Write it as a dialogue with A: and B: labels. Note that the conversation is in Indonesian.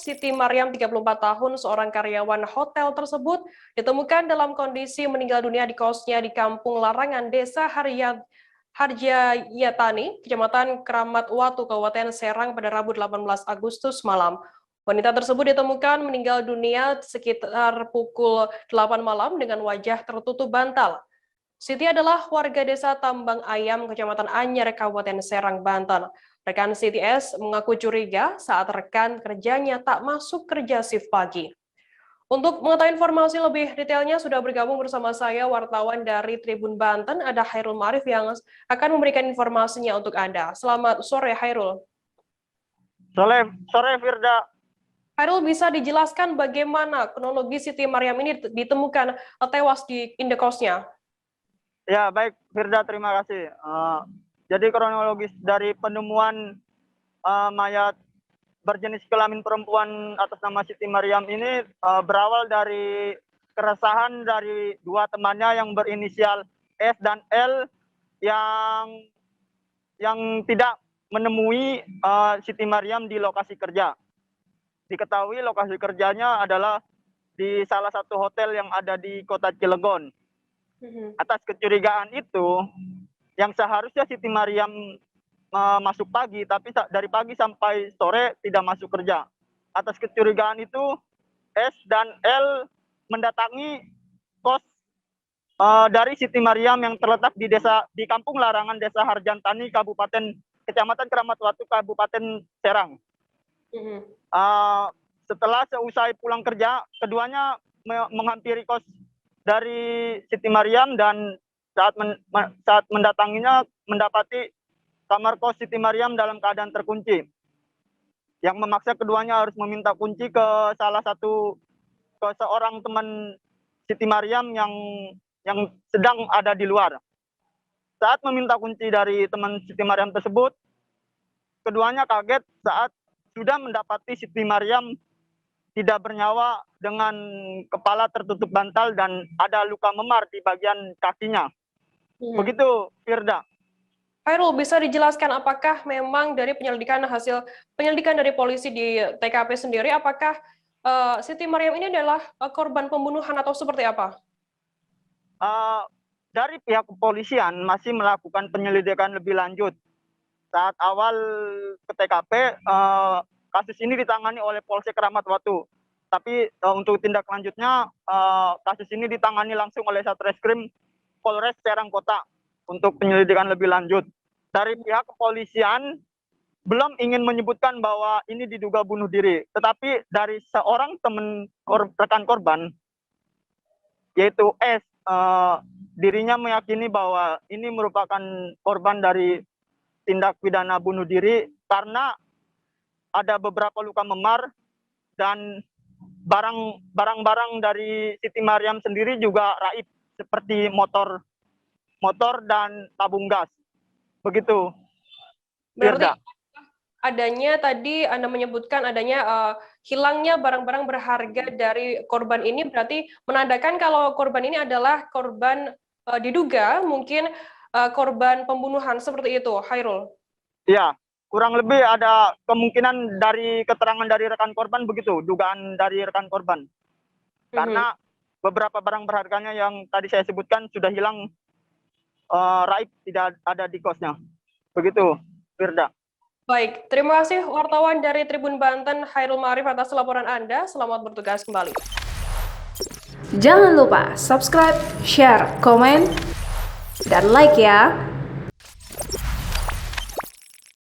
A: Siti Maryam, 34 tahun, seorang karyawan hotel tersebut, ditemukan dalam kondisi meninggal dunia di kosnya di Kampung Larangan, Desa Harjayatani, Kecamatan Keramat Watu, Kabupaten Serang pada Rabu 18 Agustus malam. Wanita tersebut ditemukan meninggal dunia sekitar pukul 8 malam dengan wajah tertutup bantal. Siti adalah warga desa Tambang Ayam, Kecamatan Anyer, Kabupaten Serang, Banten. Rekan Siti S mengaku curiga saat rekan kerjanya tak masuk kerja shift pagi. Untuk mengetahui informasi lebih detailnya, sudah bergabung bersama saya wartawan dari Tribun Banten, ada Hairul Ma'arif yang akan memberikan informasinya untuk Anda. Selamat sore, Hairul.
B: Sore, Firda.
A: Hairul, bisa dijelaskan bagaimana kronologi Siti Maryam ini ditemukan tewas di indekosnya?
B: Ya, baik, Firda, terima kasih. Jadi kronologis dari penemuan mayat berjenis kelamin perempuan atas nama Siti Maryam ini berawal dari keresahan dari dua temannya yang berinisial S dan L yang tidak menemui Siti Maryam di lokasi kerja. Diketahui lokasi kerjanya adalah di salah satu hotel yang ada di Kota Cilegon. Atas kecurigaan itu, yang seharusnya Siti Maryam masuk pagi, tapi dari pagi sampai sore tidak masuk kerja. Atas kecurigaan itu, S dan L mendatangi kos dari Siti Maryam yang terletak di Kampung Larangan, Desa Harjayatani, Kecamatan Keramat Watu, Kabupaten Serang. Setelah seusai pulang kerja, keduanya menghampiri kos dari Siti Maryam dan saat mendatanginya mendapati kamar kos Siti Maryam dalam keadaan terkunci, yang memaksa keduanya harus meminta kunci ke seorang teman Siti Maryam yang sedang ada di luar. Saat meminta kunci dari teman Siti Maryam tersebut, keduanya kaget saat sudah mendapati Siti Maryam tidak bernyawa dengan kepala tertutup bantal dan ada luka memar di bagian kakinya. Begitu, Firda.
A: Hairul, bisa dijelaskan apakah memang dari hasil penyelidikan dari polisi di TKP sendiri, apakah Siti Maryam ini adalah korban pembunuhan atau seperti apa?
B: Dari pihak kepolisian masih melakukan penyelidikan lebih lanjut. Saat awal ke TKP, kasus ini ditangani oleh Polsek Keramat Watu. Tapi untuk tindak lanjutnya, kasus ini ditangani langsung oleh Satreskrim Polres Serang Kota untuk penyelidikan lebih lanjut. Dari pihak kepolisian belum ingin menyebutkan bahwa ini diduga bunuh diri, tetapi dari seorang rekan korban, yaitu S, dirinya meyakini bahwa ini merupakan korban dari tindak pidana bunuh diri karena ada beberapa luka memar dan barang-barang dari Siti Maryam sendiri juga raib, seperti motor dan tabung gas. Begitu.
A: Berarti adanya tadi Anda menyebutkan adanya hilangnya barang-barang berharga dari korban ini berarti menandakan kalau korban ini adalah korban diduga mungkin korban pembunuhan seperti itu, Hairul?
B: Iya, kurang lebih ada kemungkinan dari keterangan dari rekan korban begitu, dugaan dari rekan korban. Karena beberapa barang berharganya yang tadi saya sebutkan sudah hilang, raib, tidak ada di kosnya. Begitu, Firda.
A: Baik, terima kasih wartawan dari Tribun Banten, Hairul Ma'arif atas laporan Anda. Selamat bertugas kembali.
C: Jangan lupa subscribe, share, komen, dan like ya.